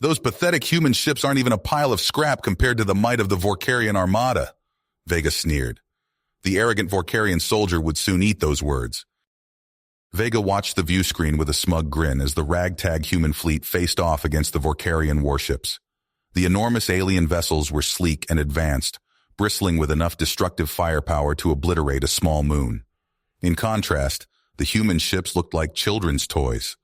Those pathetic human ships aren't even a pile of scrap compared to the might of the Vorkarian armada, Vega sneered. The arrogant Vorkarian soldier would soon eat those words. Vega watched the view screen with a smug grin as the ragtag human fleet faced off against the Vorkarian warships. The enormous alien vessels were sleek and advanced, bristling with enough destructive firepower to obliterate a small moon. In contrast, the human ships looked like children's toys.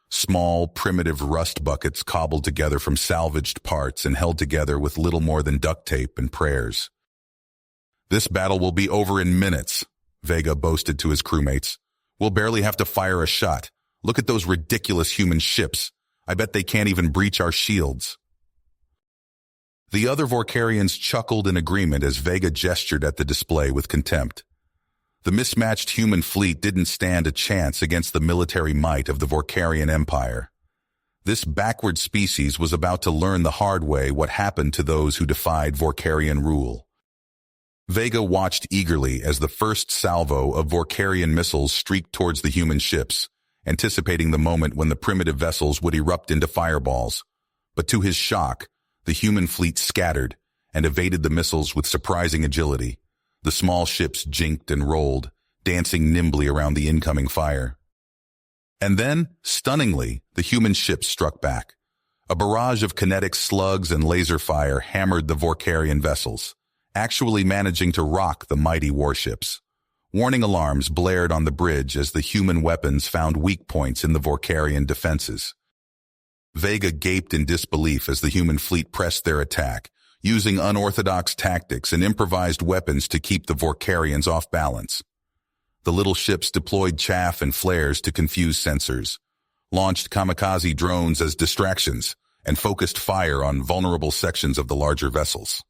Small, primitive rust buckets cobbled together from salvaged parts and held together with little more than duct tape and prayers. "This battle will be over in minutes," Vega boasted to his crewmates. "We'll barely have to fire a shot. Look at those ridiculous human ships. I bet they can't even breach our shields." The other Vorkarians chuckled in agreement as Vega gestured at the display with contempt. The mismatched human fleet didn't stand a chance against the military might of the Vorkarian Empire. This backward species was about to learn the hard way what happened to those who defied Vorkarian rule. Vega watched eagerly as the first salvo of Vorkarian missiles streaked towards the human ships, anticipating the moment when the primitive vessels would erupt into fireballs. But to his shock, the human fleet scattered and evaded the missiles with surprising agility. The small ships jinked and rolled, dancing nimbly around the incoming fire. And then, stunningly, the human ships struck back. A barrage of kinetic slugs and laser fire hammered the Vorkarian vessels, actually managing to rock the mighty warships. Warning alarms blared on the bridge as the human weapons found weak points in the Vorkarian defenses. Vega gaped in disbelief as the human fleet pressed their attack, using unorthodox tactics and improvised weapons to keep the Vorkarians off balance. The little ships deployed chaff and flares to confuse sensors, launched kamikaze drones as distractions, and focused fire on vulnerable sections of the larger vessels.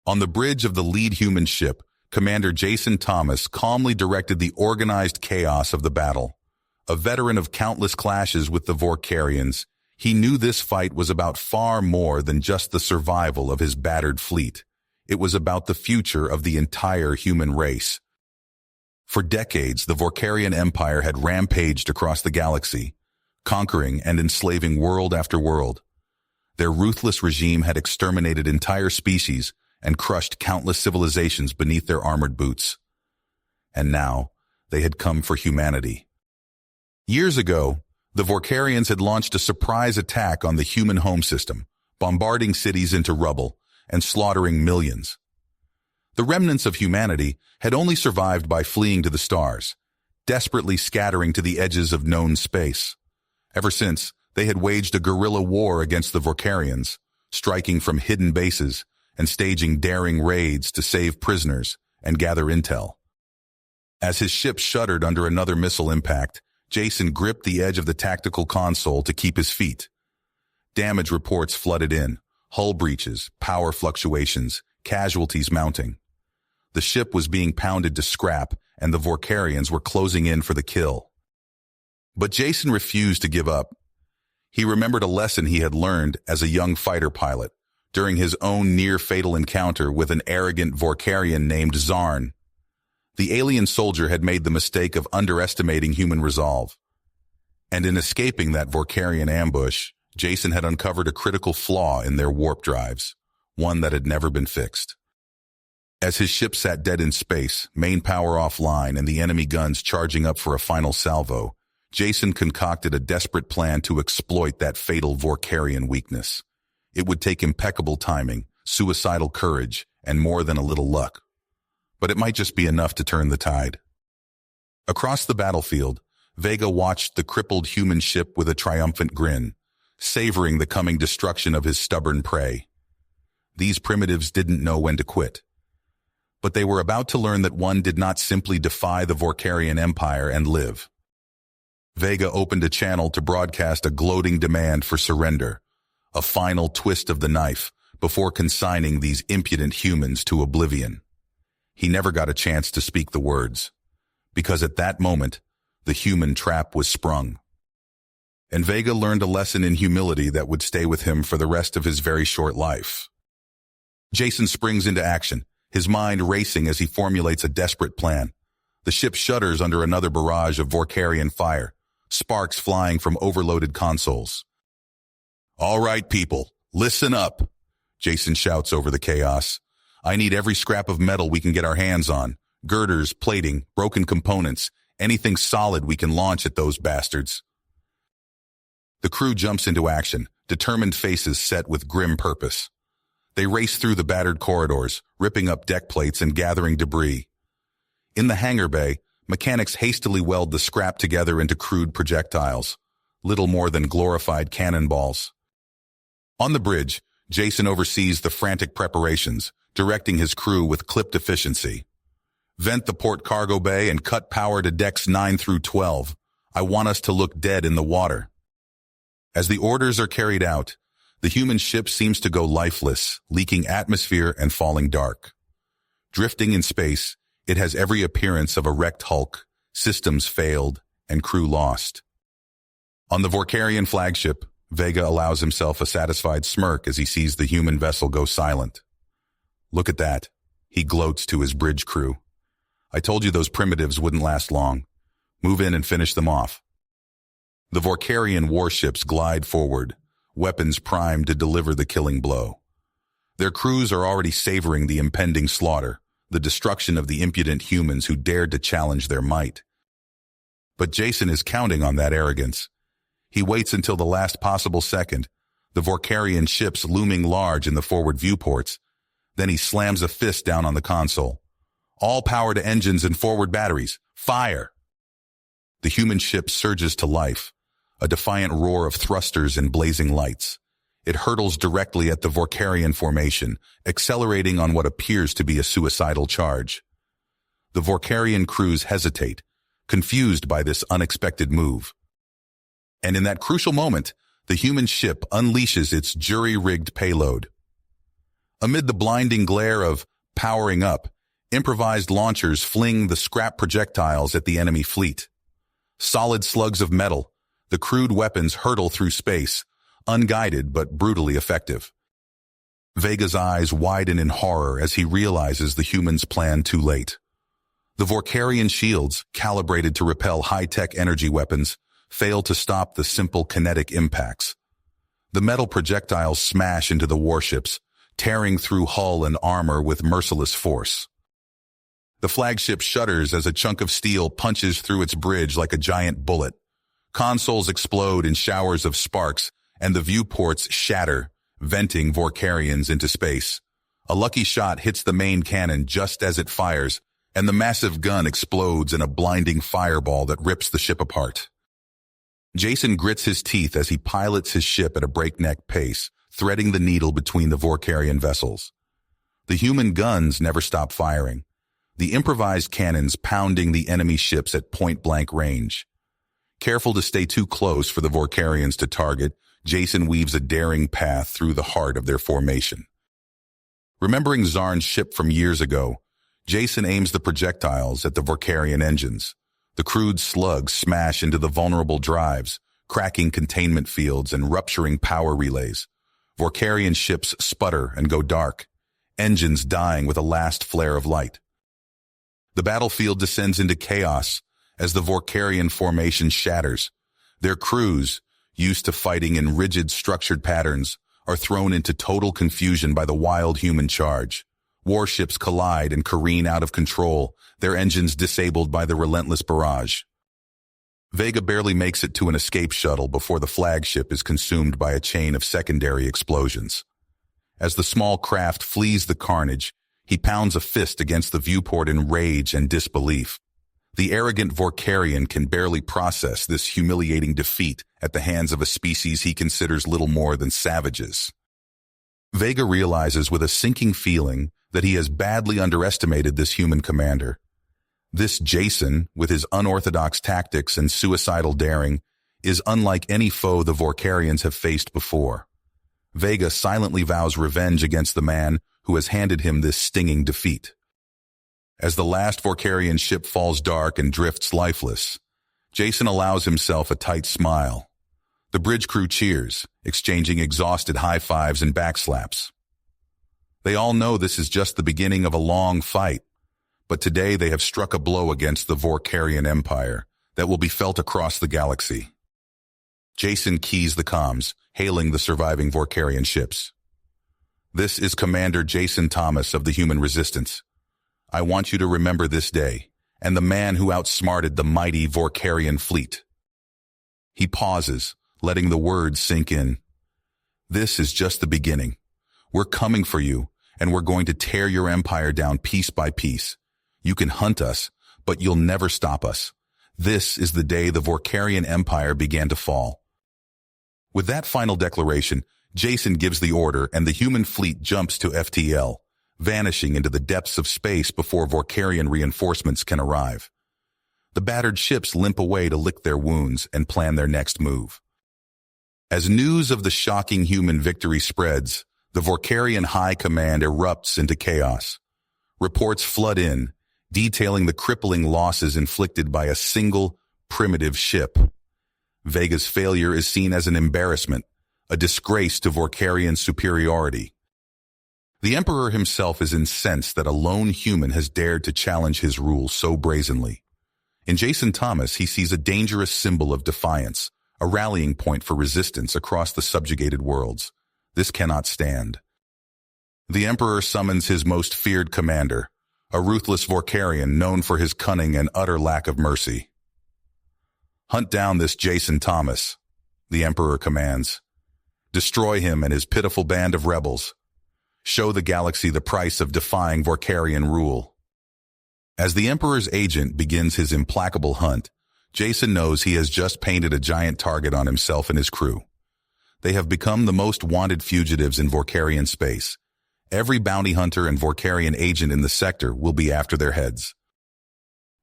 On the bridge of the lead human ship, Commander Jason Thomas calmly directed the organized chaos of the battle. A veteran of countless clashes with the Vorkarians, he knew this fight was about far more than just the survival of his battered fleet. It was about the future of the entire human race. For decades, the Vorkarian Empire had rampaged across the galaxy, conquering and enslaving world after world. Their ruthless regime had exterminated entire species and crushed countless civilizations beneath their armored boots. And now, they had come for humanity. Years ago, the Vorkarians had launched a surprise attack on the human home system, bombarding cities into rubble and slaughtering millions. The remnants of humanity had only survived by fleeing to the stars, desperately scattering to the edges of known space. Ever since, they had waged a guerrilla war against the Vorkarians, striking from hidden bases and staging daring raids to save prisoners and gather intel. As his ship shuddered under another missile impact, Jason gripped the edge of the tactical console to keep his feet. Damage reports flooded in, hull breaches, power fluctuations, casualties mounting. The ship was being pounded to scrap, and the Vorkarians were closing in for the kill. But Jason refused to give up. He remembered a lesson he had learned as a young fighter pilot during his own near-fatal encounter with an arrogant Vorkarian named Zarn. The alien soldier had made the mistake of underestimating human resolve. And in escaping that Vorkarian ambush, Jason had uncovered a critical flaw in their warp drives, one that had never been fixed. As his ship sat dead in space, main power offline and the enemy guns charging up for a final salvo, Jason concocted a desperate plan to exploit that fatal Vorkarian weakness. It would take impeccable timing, suicidal courage, and more than a little luck. But it might just be enough to turn the tide. Across the battlefield, Vega watched the crippled human ship with a triumphant grin, savoring the coming destruction of his stubborn prey. These primitives didn't know when to quit. But they were about to learn that one did not simply defy the Vorkarian Empire and live. Vega opened a channel to broadcast a gloating demand for surrender, a final twist of the knife before consigning these impudent humans to oblivion. He never got a chance to speak the words, because at that moment, the human trap was sprung. And Vega learned a lesson in humility that would stay with him for the rest of his very short life. Jason springs into action, his mind racing as he formulates a desperate plan. The ship shudders under another barrage of Vorkarian fire, sparks flying from overloaded consoles. All right, people, listen up, Jason shouts over the chaos. I need every scrap of metal we can get our hands on. Girders, plating, broken components, anything solid we can launch at those bastards. The crew jumps into action, determined faces set with grim purpose. They race through the battered corridors, ripping up deck plates and gathering debris. In the hangar bay, mechanics hastily weld the scrap together into crude projectiles, little more than glorified cannonballs. On the bridge, Jason oversees the frantic preparations, directing his crew with clipped efficiency. Vent the port cargo bay and cut power to decks 9 through 12. I want us to look dead in the water. As the orders are carried out, the human ship seems to go lifeless, leaking atmosphere and falling dark. Drifting in space, it has every appearance of a wrecked hulk, systems failed, and crew lost. On the Vorkarian flagship, Vega allows himself a satisfied smirk as he sees the human vessel go silent. Look at that, he gloats to his bridge crew. I told you those primitives wouldn't last long. Move in and finish them off. The Vorkarian warships glide forward, weapons primed to deliver the killing blow. Their crews are already savoring the impending slaughter, the destruction of the impudent humans who dared to challenge their might. But Jason is counting on that arrogance. He waits until the last possible second, the Vorkarian ships looming large in the forward viewports. Then he slams a fist down on the console. All power to engines and forward batteries. Fire! The human ship surges to life, a defiant roar of thrusters and blazing lights. It hurtles directly at the Vorkarian formation, accelerating on what appears to be a suicidal charge. The Vorkarian crews hesitate, confused by this unexpected move. And in that crucial moment, the human ship unleashes its jury-rigged payload. Amid the blinding glare of powering up, improvised launchers fling the scrap projectiles at the enemy fleet. Solid slugs of metal, the crude weapons hurtle through space, unguided but brutally effective. Vega's eyes widen in horror as he realizes the humans' plan too late. The Vorkarian shields, calibrated to repel high-tech energy weapons, fail to stop the simple kinetic impacts. The metal projectiles smash into the warships, tearing through hull and armor with merciless force. The flagship shudders as a chunk of steel punches through its bridge like a giant bullet. Consoles explode in showers of sparks, and the viewports shatter, venting Vorkarians into space. A lucky shot hits the main cannon just as it fires, and the massive gun explodes in a blinding fireball that rips the ship apart. Jason grits his teeth as he pilots his ship at a breakneck pace, threading the needle between the Vorkarian vessels. The human guns never stop firing, the improvised cannons pounding the enemy ships at point-blank range. Careful to stay too close for the Vorkarians to target, Jason weaves a daring path through the heart of their formation. Remembering Zarn's ship from years ago, Jason aims the projectiles at the Vorkarian engines. The crude slugs smash into the vulnerable drives, cracking containment fields and rupturing power relays. Vorkarian ships sputter and go dark, engines dying with a last flare of light. The battlefield descends into chaos as the Vorkarian formation shatters. Their crews, used to fighting in rigid, structured patterns, are thrown into total confusion by the wild human charge. Warships collide and careen out of control, their engines disabled by the relentless barrage. Vega barely makes it to an escape shuttle before the flagship is consumed by a chain of secondary explosions. As the small craft flees the carnage, he pounds a fist against the viewport in rage and disbelief. The arrogant Vorkarian can barely process this humiliating defeat at the hands of a species he considers little more than savages. Vega realizes with a sinking feeling that he has badly underestimated this human commander. This Jason, with his unorthodox tactics and suicidal daring, is unlike any foe the Vorkarians have faced before. Vega silently vows revenge against the man who has handed him this stinging defeat. As the last Vorkarian ship falls dark and drifts lifeless, Jason allows himself a tight smile. The bridge crew cheers, exchanging exhausted high fives and backslaps. They all know this is just the beginning of a long fight, but today they have struck a blow against the Vorkarian Empire that will be felt across the galaxy. Jason keys the comms, hailing the surviving Vorkarian ships. "This is Commander Jason Thomas of the Human Resistance. I want you to remember this day, and the man who outsmarted the mighty Vorkarian fleet." He pauses, letting the words sink in. "This is just the beginning. We're coming for you, and we're going to tear your empire down piece by piece. You can hunt us, but you'll never stop us. This is the day the Vorkarian Empire began to fall." With that final declaration, Jason gives the order and the human fleet jumps to FTL, vanishing into the depths of space before Vorkarian reinforcements can arrive. The battered ships limp away to lick their wounds and plan their next move. As news of the shocking human victory spreads, the Vorkarian High Command erupts into chaos. Reports flood in, detailing the crippling losses inflicted by a single, primitive ship. Vega's failure is seen as an embarrassment, a disgrace to Vorkarian superiority. The Emperor himself is incensed that a lone human has dared to challenge his rule so brazenly. In Jason Thomas, he sees a dangerous symbol of defiance, a rallying point for resistance across the subjugated worlds. This cannot stand. The Emperor summons his most feared commander, a ruthless Vorkarian known for his cunning and utter lack of mercy. "Hunt down this Jason Thomas," the Emperor commands. "Destroy him and his pitiful band of rebels. Show the galaxy the price of defying Vorkarian rule." As the Emperor's agent begins his implacable hunt, Jason knows he has just painted a giant target on himself and his crew. They have become the most wanted fugitives in Vorkarian space. Every bounty hunter and Vorkarian agent in the sector will be after their heads.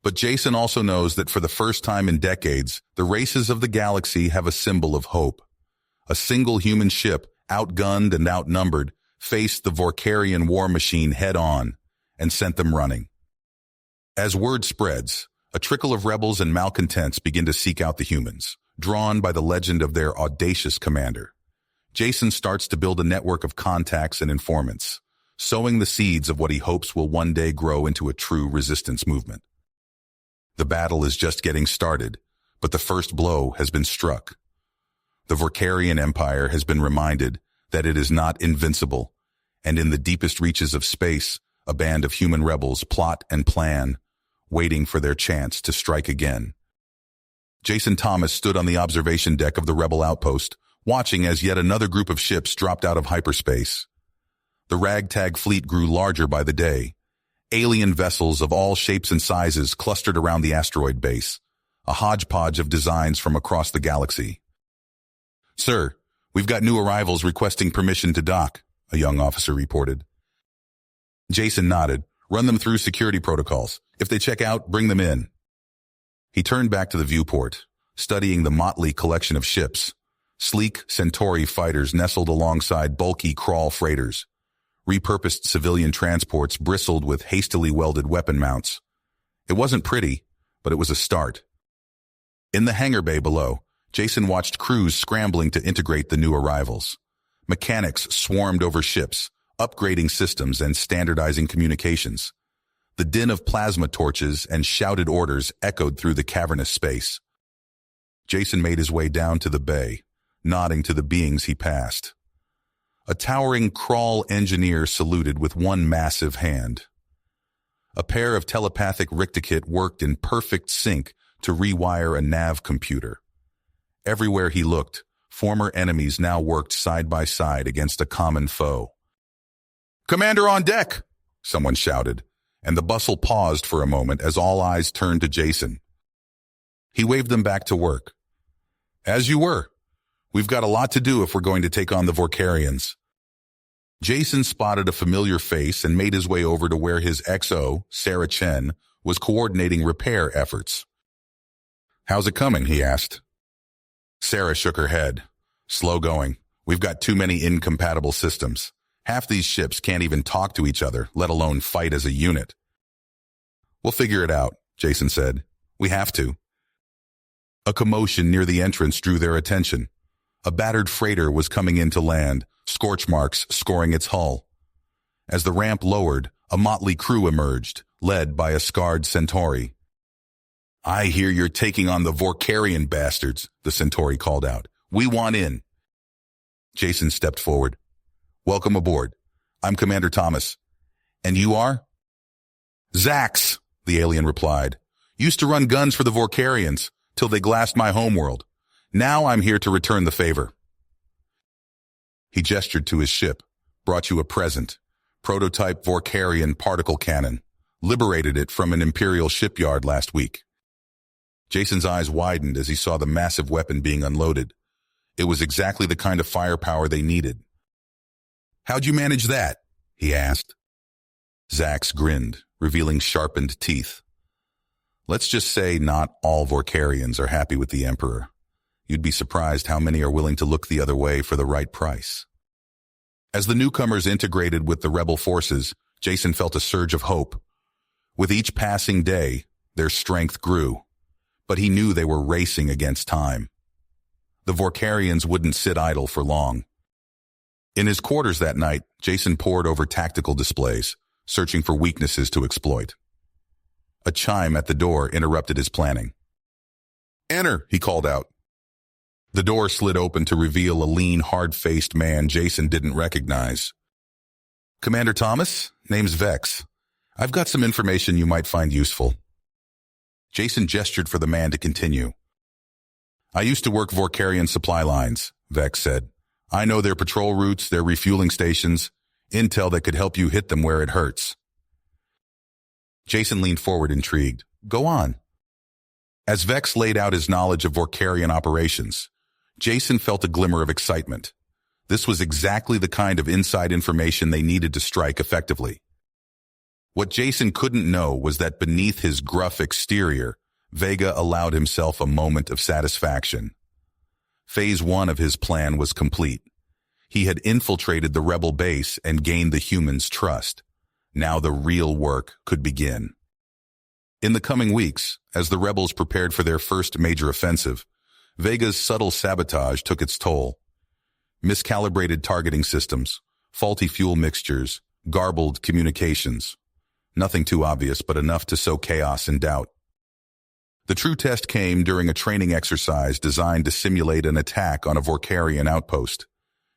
But Jason also knows that for the first time in decades, the races of the galaxy have a symbol of hope. A single human ship, outgunned and outnumbered, faced the Vorkarian war machine head-on and sent them running. As word spreads, a trickle of rebels and malcontents begin to seek out the humans, drawn by the legend of their audacious commander. Jason starts to build a network of contacts and informants, sowing the seeds of what he hopes will one day grow into a true resistance movement. The battle is just getting started, but the first blow has been struck. The Vorkarian Empire has been reminded that it is not invincible, and in the deepest reaches of space, a band of human rebels plot and plan, waiting for their chance to strike again. Jason Thomas stood on the observation deck of the rebel outpost, watching as yet another group of ships dropped out of hyperspace. The ragtag fleet grew larger by the day. Alien vessels of all shapes and sizes clustered around the asteroid base, a hodgepodge of designs from across the galaxy. "Sir, we've got new arrivals requesting permission to dock," a young officer reported. Jason nodded. "Run them through security protocols. If they check out, bring them in." He turned back to the viewport, studying the motley collection of ships. Sleek Centauri fighters nestled alongside bulky Crawl freighters. Repurposed civilian transports bristled with hastily welded weapon mounts. It wasn't pretty, but it was a start. In the hangar bay below, Jason watched crews scrambling to integrate the new arrivals. Mechanics swarmed over ships, upgrading systems and standardizing communications. The din of plasma torches and shouted orders echoed through the cavernous space. Jason made his way down to the bay, nodding to the beings he passed. A towering Crawl engineer saluted with one massive hand. A pair of telepathic Ricticate worked in perfect sync to rewire a nav computer. Everywhere he looked, former enemies now worked side by side against a common foe. "Commander on deck!" someone shouted, and the bustle paused for a moment as all eyes turned to Jason. He waved them back to work. "As you were. We've got a lot to do if we're going to take on the Vorkarians." Jason spotted a familiar face and made his way over to where his XO, Sarah Chen, was coordinating repair efforts. "How's it coming?" he asked. Sarah shook her head. "Slow going. We've got too many incompatible systems. Half these ships can't even talk to each other, let alone fight as a unit." "We'll figure it out," Jason said. "We have to." A commotion near the entrance drew their attention. A battered freighter was coming in to land, scorch marks scoring its hull. As the ramp lowered, a motley crew emerged, led by a scarred Centauri. "I hear you're taking on the Vorkarian bastards," the Centauri called out. "We want in." Jason stepped forward. Welcome aboard. I'm Commander Thomas. And you are? Zax, the alien replied. Used to run guns for the Vorkarians, till they glassed my homeworld. Now I'm here to return the favor. He gestured to his ship, brought you a present. Prototype Vorkarian particle cannon. Liberated it from an Imperial shipyard last week. Jason's eyes widened as he saw the massive weapon being unloaded. It was exactly the kind of firepower they needed. How'd you manage that? He asked. Zax grinned, revealing sharpened teeth. Let's just say not all Vorkarians are happy with the Emperor. You'd be surprised how many are willing to look the other way for the right price. As the newcomers integrated with the rebel forces, Jason felt a surge of hope. With each passing day, their strength grew, but he knew they were racing against time. The Vorkarians wouldn't sit idle for long. In his quarters that night, Jason pored over tactical displays, searching for weaknesses to exploit. A chime at the door interrupted his planning. Enter, he called out. The door slid open to reveal a lean, hard-faced man Jason didn't recognize. Commander Thomas, name's Vex. I've got some information you might find useful. Jason gestured for the man to continue. I used to work Vorkarian supply lines, Vex said. I know their patrol routes, their refueling stations, intel that could help you hit them where it hurts. Jason leaned forward, intrigued. Go on. As Vex laid out his knowledge of Vorkarian operations, Jason felt a glimmer of excitement. This was exactly the kind of inside information they needed to strike effectively. What Jason couldn't know was that beneath his gruff exterior, Vega allowed himself a moment of satisfaction. Phase 1 of his plan was complete. He had infiltrated the rebel base and gained the humans' trust. Now the real work could begin. In the coming weeks, as the rebels prepared for their first major offensive, Vega's subtle sabotage took its toll. Miscalibrated targeting systems, faulty fuel mixtures, garbled communications. Nothing too obvious, but enough to sow chaos and doubt. The true test came during a training exercise designed to simulate an attack on a Vorkarian outpost.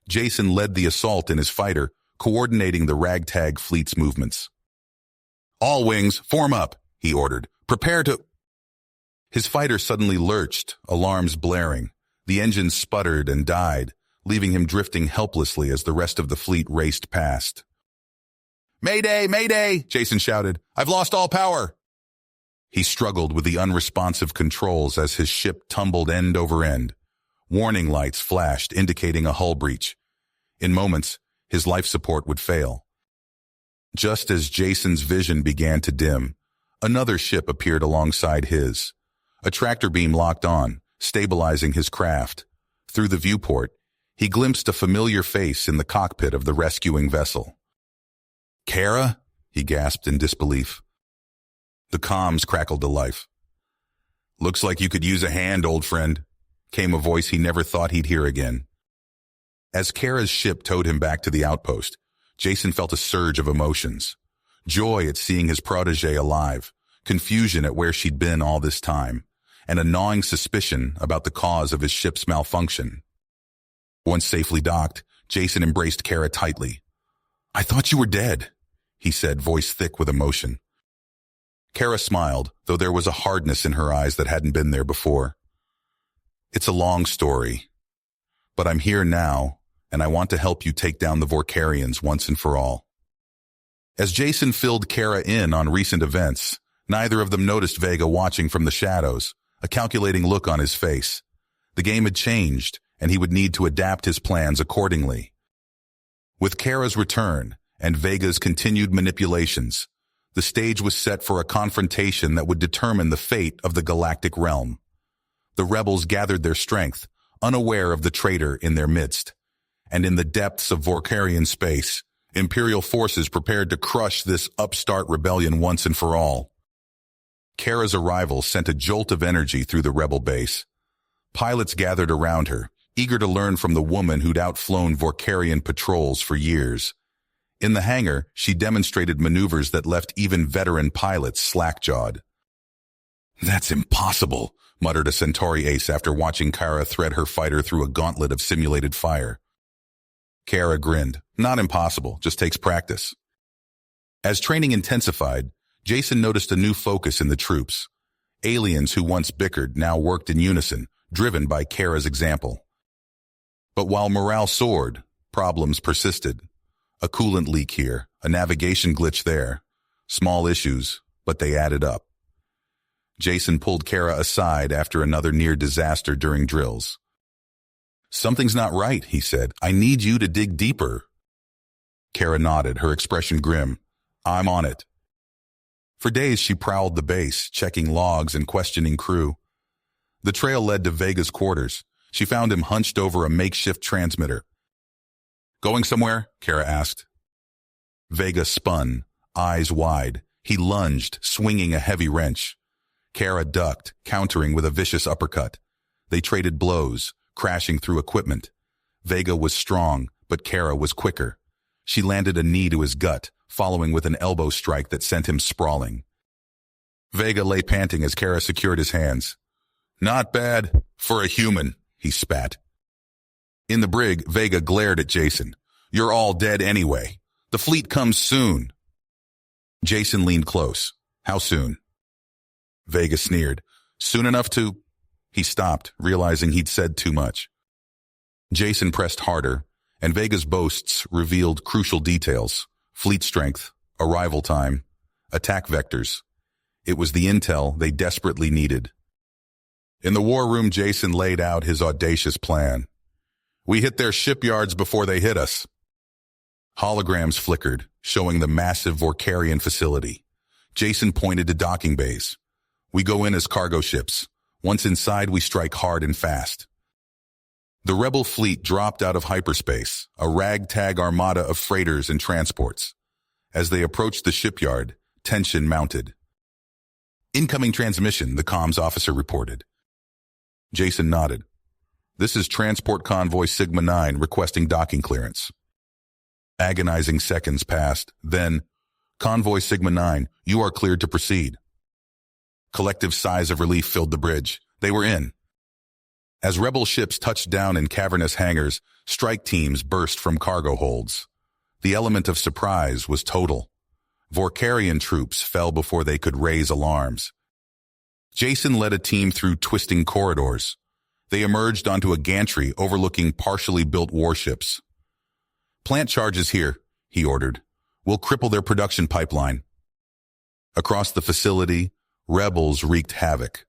Jason led the assault in his fighter, coordinating the ragtag fleet's movements. All wings, form up, he ordered. Prepare to... His fighter suddenly lurched, alarms blaring. The engine sputtered and died, leaving him drifting helplessly as the rest of the fleet raced past. Mayday, mayday, Jason shouted. I've lost all power. He struggled with the unresponsive controls as his ship tumbled end over end. Warning lights flashed, indicating a hull breach. In moments, his life support would fail. Just as Jason's vision began to dim, another ship appeared alongside his. A tractor beam locked on, stabilizing his craft. Through the viewport, he glimpsed a familiar face in the cockpit of the rescuing vessel. Kara? He gasped in disbelief. The comms crackled to life. Looks like you could use a hand, old friend, came a voice he never thought he'd hear again. As Kara's ship towed him back to the outpost, Jason felt a surge of emotions. Joy at seeing his protégé alive, confusion at where she'd been all this time, and a gnawing suspicion about the cause of his ship's malfunction. Once safely docked, Jason embraced Kara tightly. I thought you were dead, he said, voice thick with emotion. Kara smiled, though there was a hardness in her eyes that hadn't been there before. It's a long story, but I'm here now, and I want to help you take down the Vorkarians once and for all. As Jason filled Kara in on recent events, neither of them noticed Vega watching from the shadows, a calculating look on his face. The game had changed, and he would need to adapt his plans accordingly. With Kara's return and Vega's continued manipulations, the stage was set for a confrontation that would determine the fate of the galactic realm. The rebels gathered their strength, unaware of the traitor in their midst. And in the depths of Vorkarian space, Imperial forces prepared to crush this upstart rebellion once and for all. Kara's arrival sent a jolt of energy through the rebel base. Pilots gathered around her, eager to learn from the woman who'd outflown Vorkarian patrols for years. In the hangar, she demonstrated maneuvers that left even veteran pilots slack-jawed. That's impossible, muttered a Centauri ace after watching Kara thread her fighter through a gauntlet of simulated fire. Kara grinned. Not impossible, just takes practice. As training intensified, Jason noticed a new focus in the troops. Aliens who once bickered now worked in unison, driven by Kara's example. But while morale soared, problems persisted. A coolant leak here, a navigation glitch there. Small issues, but they added up. Jason pulled Kara aside after another near disaster during drills. "Something's not right," he said. "I need you to dig deeper." Kara nodded, her expression grim. "I'm on it." For days she prowled the base, checking logs and questioning crew. The trail led to Vega's quarters. She found him hunched over a makeshift transmitter. "Going somewhere?" Kara asked. Vega spun, eyes wide. He lunged, swinging a heavy wrench. Kara ducked, countering with a vicious uppercut. They traded blows, crashing through equipment. Vega was strong, but Kara was quicker. She landed a knee to his gut, following with an elbow strike that sent him sprawling. Vega lay panting as Kara secured his hands. "Not bad for a human," he spat. In the brig, Vega glared at Jason. "You're all dead anyway. The fleet comes soon." Jason leaned close. "How soon?" Vega sneered. "Soon enough to—" He stopped, realizing he'd said too much. Jason pressed harder, and Vega's boasts revealed crucial details. Fleet strength, arrival time, attack vectors. It was the intel they desperately needed. In the war room, Jason laid out his audacious plan. "We hit their shipyards before they hit us." Holograms flickered, showing the massive Vorkarian facility. Jason pointed to docking bays. "We go in as cargo ships. Once inside, we strike hard and fast." The rebel fleet dropped out of hyperspace, a ragtag armada of freighters and transports. As they approached the shipyard, tension mounted. "Incoming transmission," the comms officer reported. Jason nodded. "This is Transport Convoy Sigma 9 requesting docking clearance." Agonizing seconds passed. Then, "Convoy Sigma 9, you are cleared to proceed." Collective sighs of relief filled the bridge. They were in. As rebel ships touched down in cavernous hangars, strike teams burst from cargo holds. The element of surprise was total. Vorkarian troops fell before they could raise alarms. Jason led a team through twisting corridors. They emerged onto a gantry overlooking partially built warships. "Plant charges here," he ordered. "We'll cripple their production pipeline." Across the facility, rebels wreaked havoc.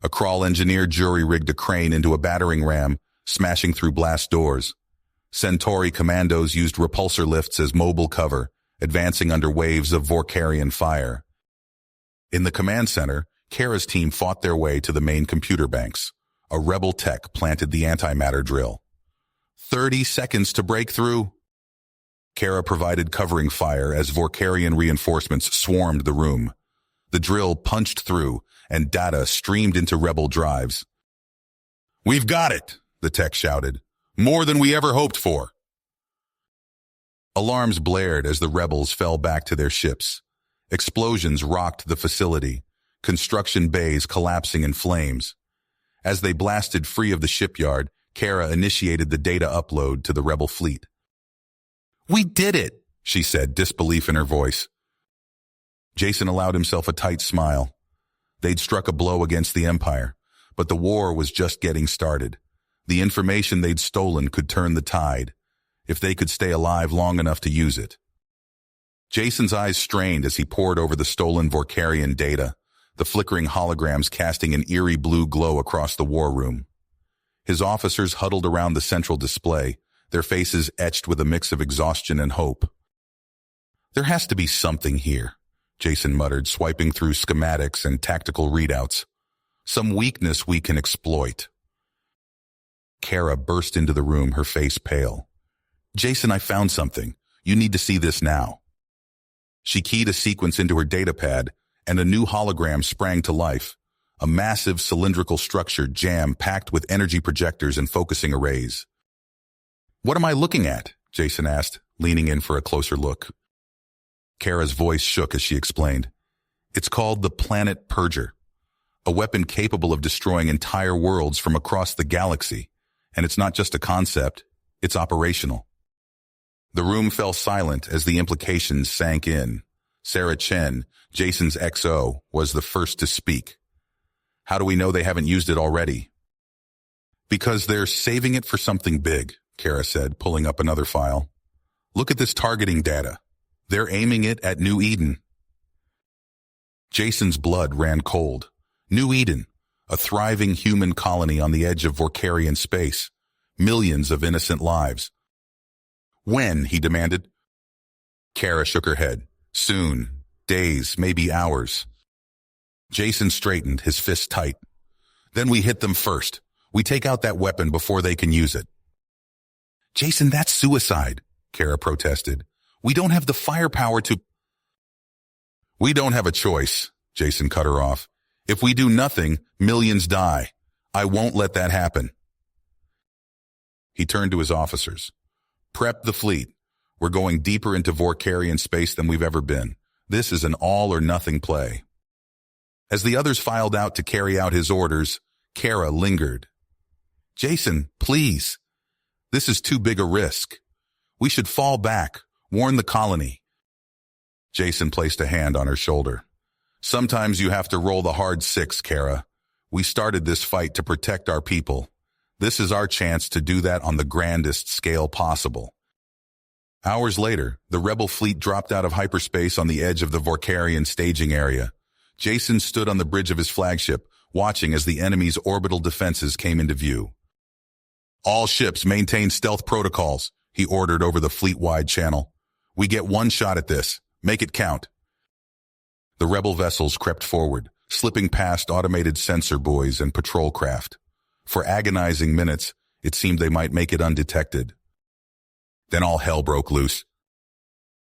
A crawl engineer jury-rigged a crane into a battering ram, smashing through blast doors. Centauri commandos used repulsor lifts as mobile cover, advancing under waves of Vorkarian fire. In the command center, Kara's team fought their way to the main computer banks. A rebel tech planted the antimatter drill. 30 seconds to break through. Kara provided covering fire as Vorkarian reinforcements swarmed the room. The drill punched through, and data streamed into rebel drives. "We've got it," the tech shouted. "More than we ever hoped for." Alarms blared as the rebels fell back to their ships. Explosions rocked the facility, construction bays collapsing in flames. As they blasted free of the shipyard, Kara initiated the data upload to the rebel fleet. "We did it," she said, disbelief in her voice. Jason allowed himself a tight smile. They'd struck a blow against the Empire, but the war was just getting started. The information they'd stolen could turn the tide, if they could stay alive long enough to use it. Jason's eyes strained as he pored over the stolen Vorkarian data, the flickering holograms casting an eerie blue glow across the war room. His officers huddled around the central display, their faces etched with a mix of exhaustion and hope. "There has to be something here," Jason muttered, swiping through schematics and tactical readouts. "Some weakness we can exploit." Kara burst into the room, her face pale. "Jason, I found something. You need to see this now." She keyed a sequence into her datapad, and a new hologram sprang to life. A massive cylindrical structure jam-packed with energy projectors and focusing arrays. "What am I looking at?" Jason asked, leaning in for a closer look. Kara's voice shook as she explained. "It's called the Planet Purger, a weapon capable of destroying entire worlds from across the galaxy. And it's not just a concept, it's operational." The room fell silent as the implications sank in. Sarah Chen, Jason's XO, was the first to speak. How do we know they haven't used it already? Because they're saving it for something big, Kara said, pulling up another file. Look at this targeting data. They're aiming it at New Eden. Jason's blood ran cold. New Eden, a thriving human colony on the edge of Vorkarian space. Millions of innocent lives. When? He demanded. Kara shook her head. Soon. Days, maybe hours. Jason straightened, his fist tight. Then we hit them first. We take out that weapon before they can use it. Jason, that's suicide, Kara protested. We don't have the firepower to... We don't have a choice, Jason cut her off. If we do nothing, millions die. I won't let that happen. He turned to his officers. Prep the fleet. We're going deeper into Vorkarian space than we've ever been. This is an all-or-nothing play. As the others filed out to carry out his orders, Kara lingered. Jason, please. This is too big a risk. We should fall back, warn the colony. Jason placed a hand on her shoulder. Sometimes you have to roll the hard six, Kara. We started this fight to protect our people. This is our chance to do that on the grandest scale possible. Hours later, the rebel fleet dropped out of hyperspace on the edge of the Vorkarian staging area. Jason stood on the bridge of his flagship, watching as the enemy's orbital defenses came into view. All ships maintain stealth protocols, he ordered over the fleet-wide channel. We get one shot at this. Make it count. The rebel vessels crept forward, slipping past automated sensor buoys and patrol craft. For agonizing minutes, it seemed they might make it undetected. Then all hell broke loose.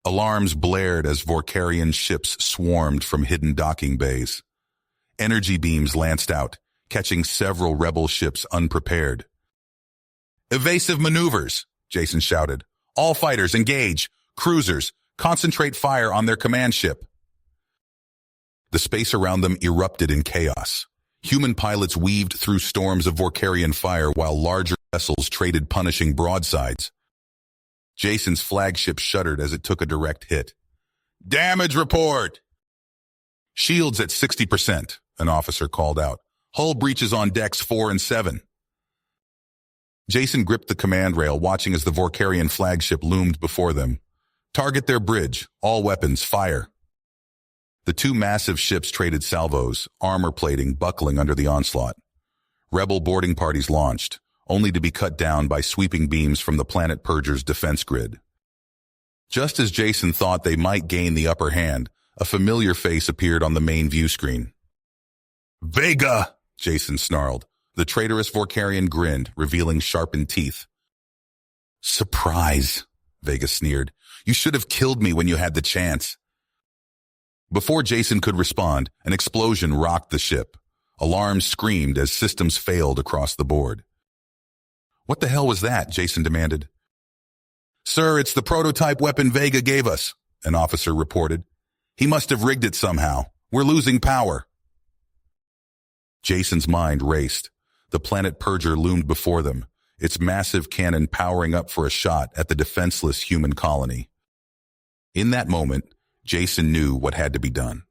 Alarms blared as Vorkarian ships swarmed from hidden docking bays. Energy beams lanced out, catching several rebel ships unprepared. Evasive maneuvers, Jason shouted. All fighters engage. Cruisers, concentrate fire on their command ship. The space around them erupted in chaos. Human pilots weaved through storms of Vorkarian fire while larger vessels traded punishing broadsides. Jason's flagship shuddered as it took a direct hit. Damage report! Shields at 60%, an officer called out. Hull breaches on decks 4 and 7. Jason gripped the command rail, watching as the Vorkarian flagship loomed before them. Target their bridge. All weapons, fire. The two massive ships traded salvos, armor plating buckling under the onslaught. Rebel boarding parties launched, only to be cut down by sweeping beams from the planet Purger's defense grid. Just as Jason thought they might gain the upper hand, a familiar face appeared on the main view screen. Vega! Jason snarled. The traitorous Vorkarian grinned, revealing sharpened teeth. Surprise, Vega sneered. You should have killed me when you had the chance. Before Jason could respond, an explosion rocked the ship. Alarms screamed as systems failed across the board. What the hell was that? Jason demanded. Sir, it's the prototype weapon Vega gave us, an officer reported. He must have rigged it somehow. We're losing power. Jason's mind raced. The planet Purger loomed before them, its massive cannon powering up for a shot at the defenseless human colony. In that moment, Jason knew what had to be done.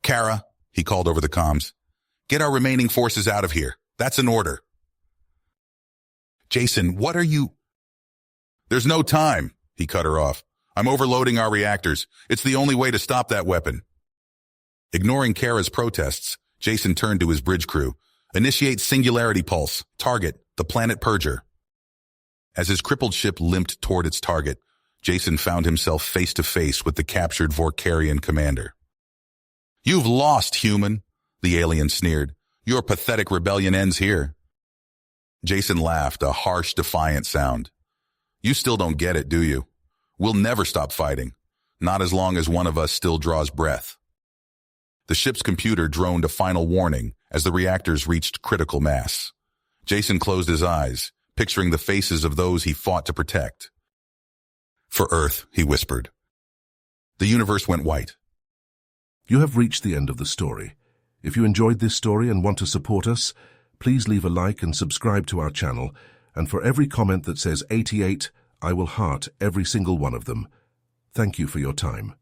Kara, he called over the comms, get our remaining forces out of here. That's an order. Jason, what are you... There's no time, he cut her off. I'm overloading our reactors. It's the only way to stop that weapon. Ignoring Kara's protests, Jason turned to his bridge crew. Initiate singularity pulse. Target, the planet Purger. As his crippled ship limped toward its target, Jason found himself face to face with the captured Vorkarian commander. You've lost, human, the alien sneered. Your pathetic rebellion ends here. Jason laughed, a harsh, defiant sound. You still don't get it, do you? We'll never stop fighting. Not as long as one of us still draws breath. The ship's computer droned a final warning as the reactors reached critical mass. Jason closed his eyes, picturing the faces of those he fought to protect. For Earth, he whispered. The universe went white. You have reached the end of the story. If you enjoyed this story and want to support us, please leave a like and subscribe to our channel. And for every comment that says 88, I will heart every single one of them. Thank you for your time.